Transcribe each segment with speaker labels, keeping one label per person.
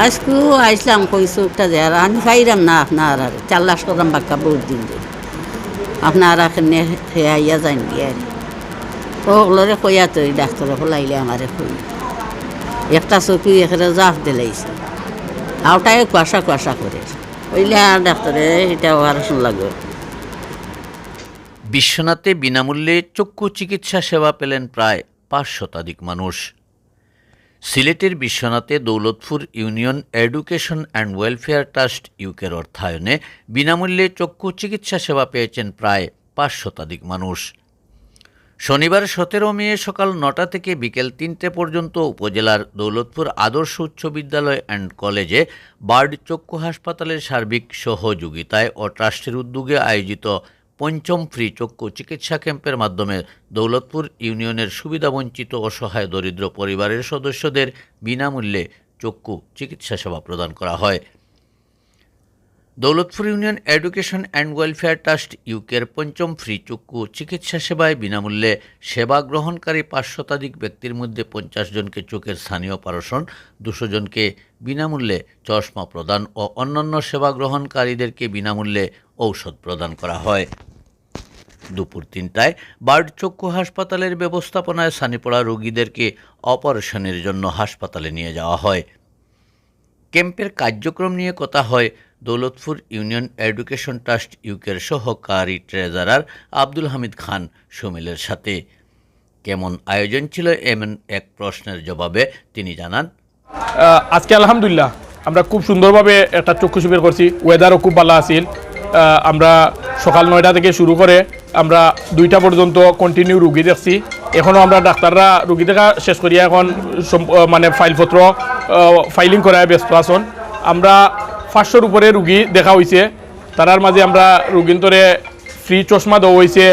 Speaker 1: আজকেও আইসলাম কইসু একটা যে আর আমি খাইলাম না আপনার আর চাল্লাস করাম বাক্কা বহুত দিন ধরে আপনার এখানে খেয়াইয়া যান গিয়ে ওগুলোরে কইয়া তো ডাক্তারে হলাইলে আমারে কই একটা চকি এখানে জাফ দিলাইছে আওটাই কুয়াশা কুয়াশা করে ওইলে আর ডাক্তারে এটা অপারেশন লাগবে।
Speaker 2: বিশ্বনাথে বিনামূল্যে চক্ষু চিকিৎসা সেবা পেলেন প্রায় 5 শতাধিক মানুষ। সিলেটের বিশ্বনাথে Daulatpur union education and welfare trust ইউকের অর্থায়নে বিনামূল্যে চক্ষু চিকিৎসা সেবা পেয়েছেন প্রায় 5 শতাধিক মানুষ। শনিবার 17 মে সকাল 9টা থেকে বিকেল 3টে পর্যন্ত উপজেলার দৌলতপুর আদর্শ উচ্চ বিদ্যালয় অ্যান্ড কলেজে বার্ড চক্ষু হাসপাতালের সার্বিক সহযোগিতায় ও ট্রাস্টের উদ্যোগে আয়োজিত 5ম ফ্রি চক্ষু চিকিৎসা ক্যাম্পের মাধ্যমে দৌলতপুর ইউনিয়নের সুবিধাবঞ্চিত অসহায় দরিদ্র পরিবারের সদস্যদের বিনামূল্যে চক্ষু চিকিৎসা সেবা প্রদান করা হয়। Daulatpur union education and welfare trust ইউকের 5ম ফ্রি চক্ষু চিকিৎসা সেবায় বিনামূল্যে সেবা গ্রহণকারী 5 শতাধিক ব্যক্তির মধ্যে 50 জনকে চোখের স্থানীয় অপারেশন, 200 জনকে বিনামূল্যে চশমা প্রদান ও অন্যান্য সেবা গ্রহণকারীদেরকে বিনামূল্যে ঔষধ প্রদান করা হয়। দুপুর 3টায় বার্ড চক্ষু হাসপাতালের ব্যবস্থাপনায় সানিপড়া রোগীদেরকে অপারেশনের জন্য হাসপাতালে নিয়ে যাওয়া হয়। ক্যাম্পের কার্যক্রম নিয়ে কথা হয় দৌলতপুর ইউনিয়ন এডুকেশন ট্রাস্ট ইউকের সহকারী ট্রেজারার আব্দুল হামিদ খান সুমিলের সাথে। কেমন আয়োজন ছিল এমন এক প্রশ্নের জবাবে তিনি জানান,
Speaker 3: আজকে আলহামদুলিল্লাহ আমরা খুব সুন্দরভাবে একটা চক্ষু শিবির করছি। ওয়েদারও খুব ভালো আছিল। আমরা সকাল 9টা থেকে শুরু করে আমরা 2টা পর্যন্ত কন্টিনিউ রুগী দেখছি। এখনও আমরা ডাক্তাররা রুগী দেখা শেষ করিয়া এখন মানে ফাইলপত্র ফাইলিং করায় ব্যস্ত আছেন। আমরা 500-র উপরে রুগী দেখা হয়েছে। তার মাঝে আমরা রুগীন্তরে ফ্রি চশমা দেওয়া হয়েছে,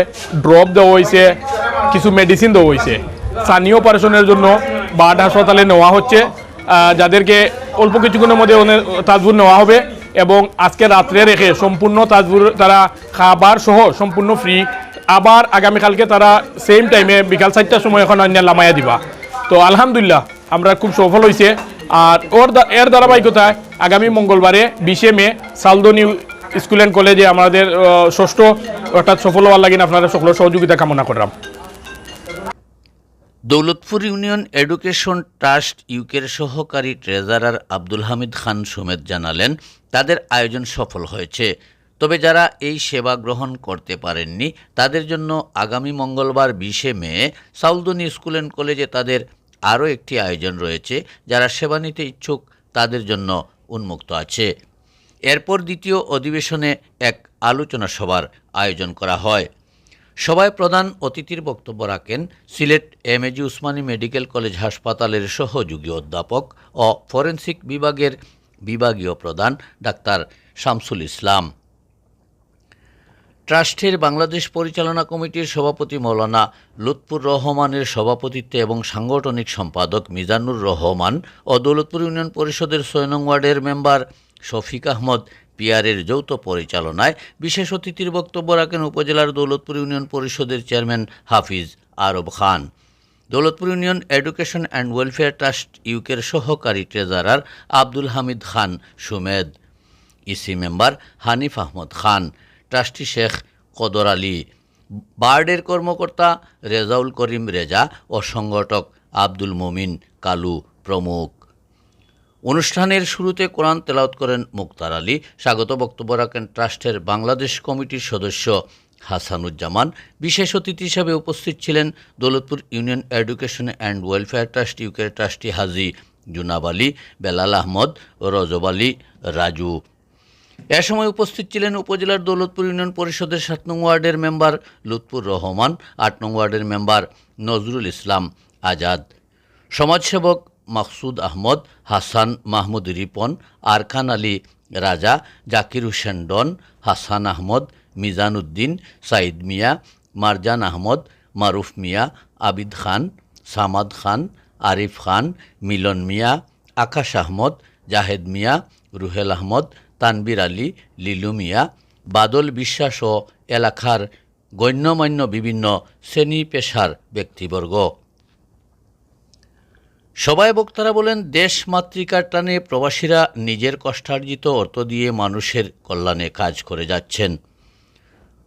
Speaker 3: ড্রপ দেওয়া হয়েছে, কিছু মেডিসিন দেওয়া হয়েছে। স্থানীয় অপারেশনের জন্য বার্ড হাসপাতালে নেওয়া হচ্ছে, যাদেরকে অল্প কিছুক্ষণের মধ্যে তাজপুর নেওয়া হবে এবং আজকে রাত্রে রেখে সম্পূর্ণ তাজপুর তারা খাবার সহ সম্পূর্ণ ফ্রি। আবার আগামীকালকে তারা সেম টাইমে বিকাল 4টার সময় এখন অন্য লামাইয়া দিবা। তো আলহামদুলিল্লাহ আমরা খুব সফল হয়েছে। আর এর ধারাবাহিকতায় আগামী মঙ্গলবারে 20 মে সালদনি স্কুল অ্যান্ড কলেজে আমাদের ষষ্ঠ অর্থাৎ সফল হওয়ার লাগে আপনারা সকলের সহযোগিতা কামনা করলাম।
Speaker 2: দৌলতপুর ইউনিয়ন এডুকেশন ট্রাস্ট ইউকের সহকারী ট্রেজারার আব্দুল হামিদ খান সুমেদ জানালেন, তাদের আয়োজন সফল হয়েছে। তবে যারা এই সেবা গ্রহণ করতে পারেননি তাদের জন্য আগামী মঙ্গলবার 20 মে সাউলদনি স্কুল অ্যান্ড কলেজে তাদের আরও একটি আয়োজন রয়েছে। যারা সেবা নিতে ইচ্ছুক তাদের জন্য উন্মুক্ত আছে। এরপর দ্বিতীয় অধিবেশনে এক আলোচনা সভার আয়োজন করা হয়। সভায় প্রধান অতিথির বক্তব্য রাখেন Sylhet MAG Usmani medical college হাসপাতালের সহযোগী অধ্যাপক ও ফরেনসিক বিভাগের বিভাগীয় প্রধান ডাক্তার শামসুল ইসলাম। ট্রাস্টের বাংলাদেশ পরিচালনা কমিটির সভাপতি মৌলানা লুৎফুর রহমানের সভাপতিত্বে এবং সাংগঠনিক সম্পাদক মিজানুর রহমান ও দৌলতপুর ইউনিয়ন পরিষদের 6 নং ওয়ার্ডের মেম্বার শফিক আহমদ পিয়ারের যৌথ পরিচালনায় বিশেষ অতিথির বক্তব্য রাখেন উপজেলার দৌলতপুর ইউনিয়ন পরিষদের chairman Hafiz Arab Khan. Daulatpur union education and welfare trust ইউকের সহকারী treasurer Abdul Hamid Khan Sumed, EC member Hanif Ahmad Khan, trustee Sheikh Kadar Ali, বার্ডের কর্মকর্তা রেজাউল করিম রেজা ও সংগঠক আব্দুল মুমিন কালু প্রমুখ। অনুষ্ঠানের শুরুতে কোরআন তেলাওয়াত করেন মুক্তার আলী। স্বাগত বক্তব্য রাখেন ট্রাস্টের বাংলাদেশ কমিটির সদস্য হাসানুজ্জামান। বিশেষ অতিথি হিসেবে উপস্থিত ছিলেন Daulatpur union education and welfare trust ইউকের ট্রাস্টি হাজি জুনাব আলী, বেলাল আহমদ ও রজব আলী রাজু। এ সময় উপস্থিত ছিলেন উপজেলার দৌলতপুর ইউনিয়ন পরিষদের 7 নং ওয়ার্ডের মেম্বার লুৎফুর রহমান, 8 নং ওয়ার্ডের মেম্বার নজরুল ইসলাম আজাদ, সমাজসেবক মাকসুদ আহমদ, হাসান মাহমুদ রিপন, আরকান আলী রাজা, জাকির হোসেন ডন, হাসান আহমদ, মিজান উদ্দিন, সাইদ মিয়া, মারজান আহমদ, মারুফ মিয়া, আবিদ খান, সামাদ খান, আরিফ খান, মিলন মিয়া, আকাশ আহমদ, জাহেদ মিয়া, রুহেল আহমদ, তানবির আলী, লিলু মিয়া, বাদল বিশ্বাস ও এলাকার গণ্যমান্য বিভিন্ন শ্রেণী পেশার ব্যক্তিবর্গ। সবাই বক্তারা বলেন, দেশ মাতৃকার টানে প্রবাসীরা নিজের কষ্টার্জিত অর্থ দিয়ে মানুষের কল্যাণে কাজ করে যাচ্ছেন।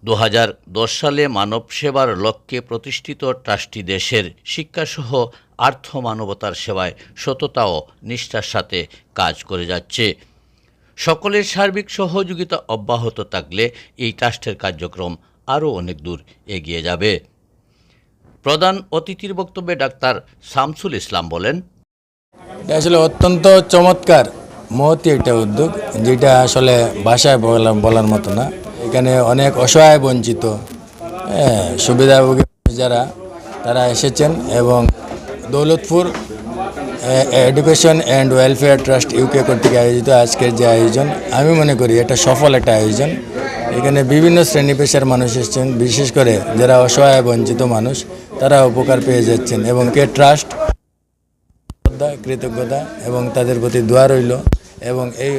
Speaker 2: 2010 সালে মানব সেবার লক্ষ্যে প্রতিষ্ঠিত ট্রাস্টটি দেশের শিক্ষাসহ আর্থ মানবতার সেবায় সততা ও নিষ্ঠার সাথে কাজ করে যাচ্ছে। সকলের সার্বিক সহযোগিতা অব্যাহত থাকলে এই ট্রাস্টের কার্যক্রম আরও অনেক দূর এগিয়ে যাবে। প্রধান অতিথির বক্তব্যে ডাক্তার শামসুল ইসলাম বলেন,
Speaker 4: আসলে অত্যন্ত চমৎকার মহতি একটা উদ্যোগ, যেটা আসলে ভাষায় বলার মতো না। এখানে অনেক অসহায় বঞ্চিত সুবিধাভোগী যারা তারা এসেছেন এবং Daulatpur education and welfare trust UK কর্তৃক আয়োজিত আজকের যে আয়োজন, আমি মনে করি এটা সফল একটা আয়োজন। এখানে বিভিন্ন শ্রেণী পেশার মানুষ এসেছেন, বিশেষ করে যারা অসহায় বঞ্চিত মানুষ তারা উপকার পেয়ে যাচ্ছেন এবং কে ট্রাস্ট কৃতজ্ঞতা এবং তাদের প্রতি দোয়া রইল এবং এই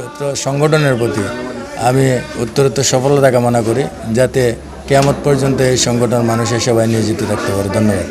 Speaker 4: সংগঠনের প্রতি আমি উত্তরোত্তর সফলতা কামনা করি, যাতে কিয়ামত পর্যন্ত এই সংগঠন মানুষের সেবায় নিয়োজিত থাকতে পারে। ধন্যবাদ।